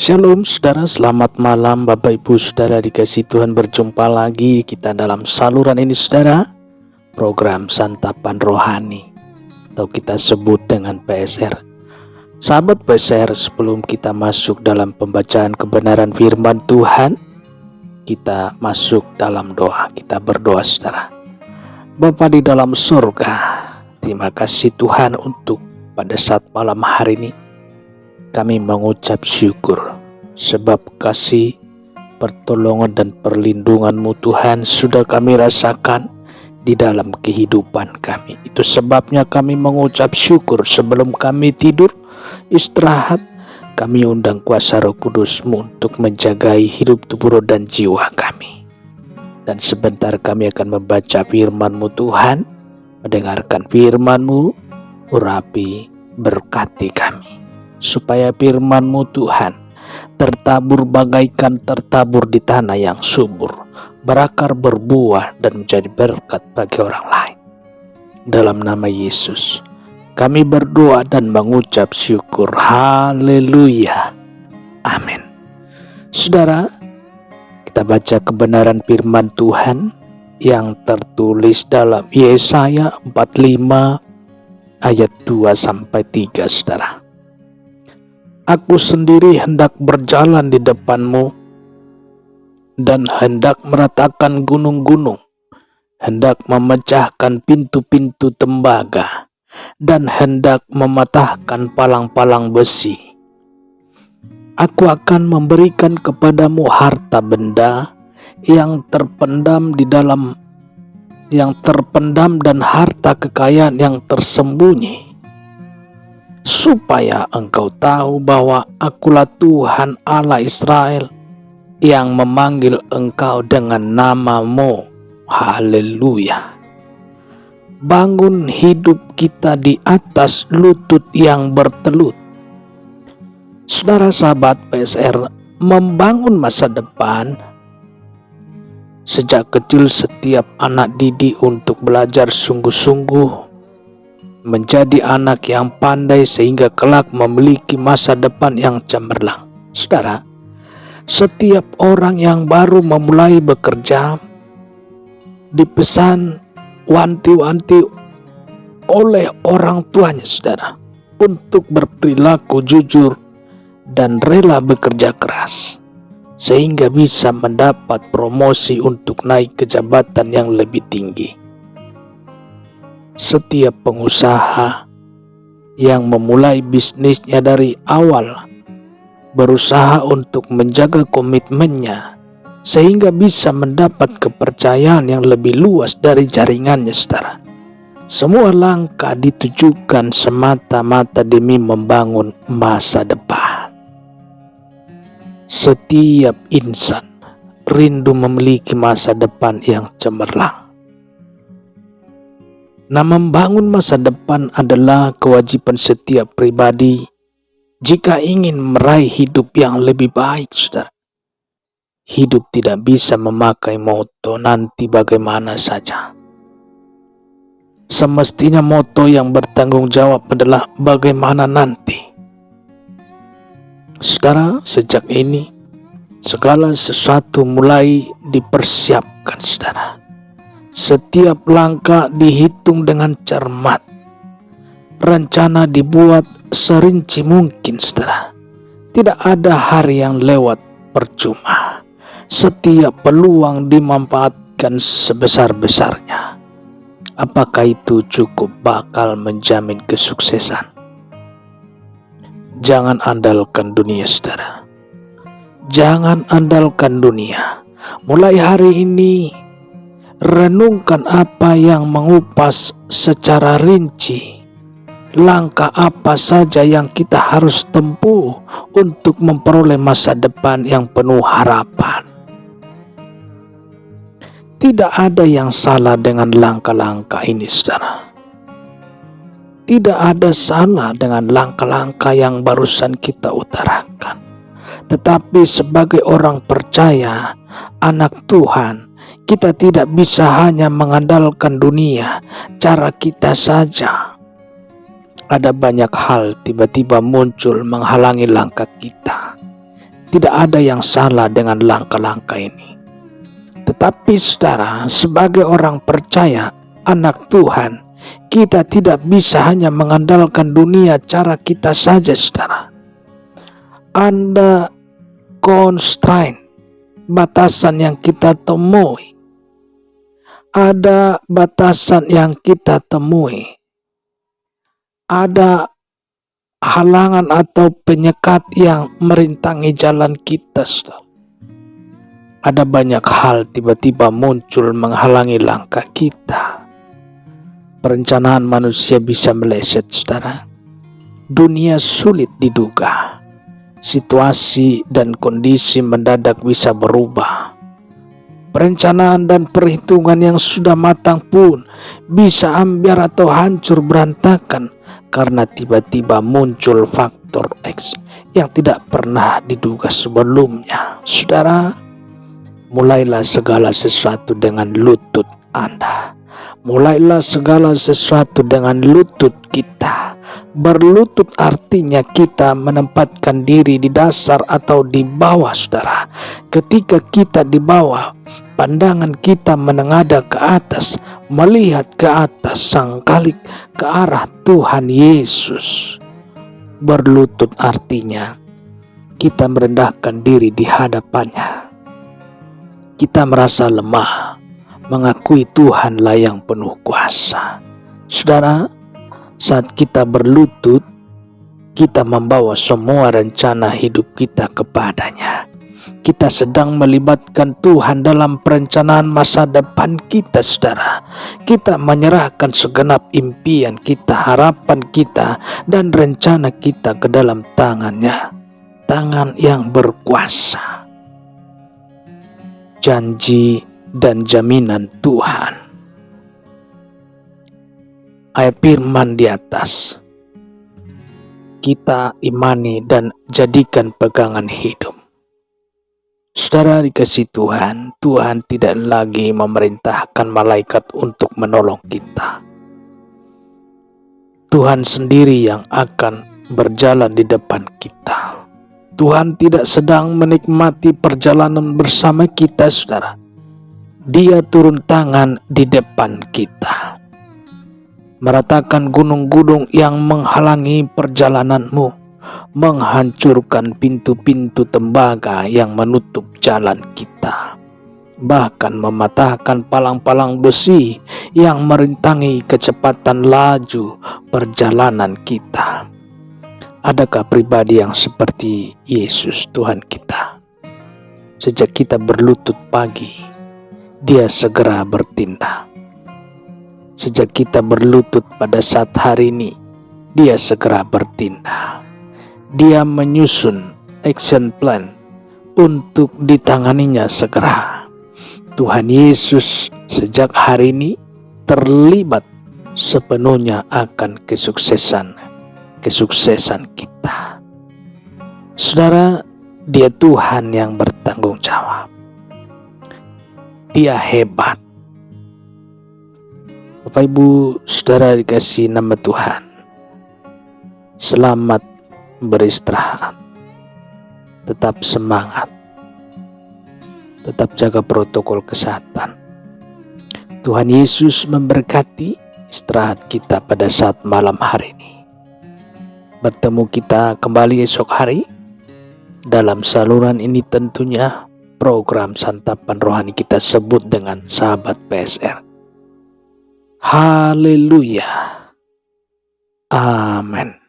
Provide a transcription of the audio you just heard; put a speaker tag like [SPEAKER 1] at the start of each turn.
[SPEAKER 1] Shalom saudara, selamat malam Bapak Ibu saudara, dikasih Tuhan berjumpa lagi kita dalam saluran ini saudara, program Santapan Rohani atau kita sebut dengan PSR. Sahabat PSR, sebelum kita masuk dalam pembacaan kebenaran firman Tuhan, kita masuk dalam doa. Kita berdoa saudara. Bapa di dalam surga, terima kasih Tuhan untuk pada saat malam hari ini kami mengucap syukur sebab kasih, pertolongan dan perlindungan-Mu Tuhan sudah kami rasakan di dalam kehidupan kami. Itu sebabnya kami mengucap syukur sebelum kami tidur, istirahat, kami undang kuasa Roh Kudus-Mu untuk menjagai hidup, tubuh, roh, dan jiwa kami. Dan sebentar kami akan membaca firman-Mu Tuhan, mendengarkan firman-Mu, urapi, berkati kami. Supaya firman-Mu Tuhan tertabur bagaikan tertabur di tanah yang subur, berakar, berbuah, dan menjadi berkat bagi orang lain. Dalam nama Yesus kami berdoa dan mengucap syukur. Haleluya. Amin. Saudara, kita baca kebenaran firman Tuhan yang tertulis dalam Yesaya 45 ayat 2-3 saudara. Aku sendiri hendak berjalan di depan-Mu dan hendak meratakan gunung-gunung, hendak memecahkan pintu-pintu tembaga, dan hendak mematahkan palang-palang besi. Aku akan memberikan kepadamu harta benda yang terpendam dan harta kekayaan yang tersembunyi, supaya engkau tahu bahwa Akulah Tuhan Allah Israel yang memanggil engkau dengan nama-Mu. Haleluya. Bangun hidup kita di atas lutut yang bertelut. Saudara sahabat PSR, membangun masa depan. Sejak kecil setiap anak didik untuk belajar sungguh-sungguh menjadi anak yang pandai sehingga kelak memiliki masa depan yang cemerlang. Saudara, setiap orang yang baru memulai bekerja dipesan wanti-wanti oleh orang tuanya saudara untuk berperilaku jujur dan rela bekerja keras sehingga bisa mendapat promosi untuk naik ke jabatan yang lebih tinggi. Setiap pengusaha yang memulai bisnisnya dari awal berusaha untuk menjaga komitmennya sehingga bisa mendapat kepercayaan yang lebih luas dari jaringannya saudara. Semua langkah ditujukan semata-mata demi membangun masa depan. Setiap insan rindu memiliki masa depan yang cemerlang. Nah, membangun masa depan adalah kewajiban setiap pribadi jika ingin meraih hidup yang lebih baik, saudara. Hidup tidak bisa memakai moto nanti bagaimana saja. Semestinya moto yang bertanggung jawab adalah bagaimana nanti. Saudara, sejak ini segala sesuatu mulai dipersiapkan, saudara. Setiap langkah dihitung dengan cermat. Rencana dibuat serinci mungkin, saudara. Tidak ada hari yang lewat percuma. Setiap peluang dimanfaatkan sebesar-besarnya. Apakah itu cukup bakal menjamin kesuksesan? Jangan andalkan dunia, saudara. Jangan andalkan dunia. Mulai hari ini, renungkan apa yang mengupas secara rinci. Langkah apa saja yang kita harus tempuh untuk memperoleh masa depan yang penuh harapan. Tidak ada yang salah dengan langkah-langkah ini, saudara. Tidak ada salah dengan langkah-langkah yang barusan kita utarakan. Tetapi sebagai orang percaya, anak Tuhan, kita tidak bisa hanya mengandalkan dunia, cara kita saja. Ada banyak hal tiba-tiba muncul menghalangi langkah kita. tidak ada yang salah dengan langkah-langkah ini. Tetapi saudara, sebagai orang percaya, anak Tuhan, kita tidak bisa hanya mengandalkan dunia cara kita saja, saudara. Ada constraint, batasan yang kita temui. Ada batasan yang kita temui. Ada halangan atau penyekat yang merintangi jalan kita, saudara. Ada banyak hal tiba-tiba muncul menghalangi langkah kita. Perencanaan manusia bisa meleset, saudara. Dunia sulit diduga. Situasi dan kondisi mendadak bisa berubah. Perencanaan dan perhitungan yang sudah matang pun bisa ambiar atau hancur berantakan karena tiba-tiba muncul faktor X yang tidak pernah diduga sebelumnya. Saudara, mulailah segala sesuatu dengan lutut Anda. Mulailah segala sesuatu dengan lutut kita. Berlutut artinya kita menempatkan diri di dasar atau di bawah, saudara. Ketika kita di bawah, pandangan kita menengadah ke atas, melihat ke atas, sangkalik ke arah Tuhan Yesus. Berlutut artinya kita merendahkan diri di hadapannya. Kita merasa lemah, mengakui Tuhanlah yang penuh kuasa. Saudara, saat kita berlutut, kita membawa semua rencana hidup kita kepadanya. Kita sedang melibatkan Tuhan dalam perencanaan masa depan kita, saudara. Kita menyerahkan segenap impian kita, harapan kita, dan rencana kita ke dalam tangannya. Tangan yang berkuasa. Janji dan jaminan Tuhan. Ayat firman di atas kita imani dan jadikan pegangan hidup. Saudara dikasih Tuhan, Tuhan tidak lagi memerintahkan malaikat untuk menolong kita. Tuhan sendiri yang akan berjalan di depan kita. Tuhan tidak sedang menikmati perjalanan bersama kita, saudara. Dia turun tangan di depan kita, meratakan gunung-gunung yang menghalangi perjalananmu, menghancurkan pintu-pintu tembaga yang menutup jalan kita, bahkan mematahkan palang-palang besi yang merintangi kecepatan laju perjalanan kita. Adakah pribadi yang seperti Yesus Tuhan kita? Sejak kita berlutut pagi, Dia segera bertindak. Sejak kita berlutut pada saat hari ini, Dia segera bertindak. Dia menyusun action plan untuk ditanganinya segera. Tuhan Yesus sejak hari ini terlibat sepenuhnya akan kesuksesan kita. Saudara, Dia Tuhan yang bertanggung jawab. Dia hebat. Bapak Ibu Saudara dikasih nama Tuhan, selamat beristirahat, tetap semangat, tetap jaga protokol kesehatan. Tuhan Yesus memberkati istirahat kita pada saat malam hari ini. Bertemu kita kembali esok hari dalam saluran ini, tentunya program santapan rohani kita sebut dengan Sahabat PSR. Haleluya. Amin.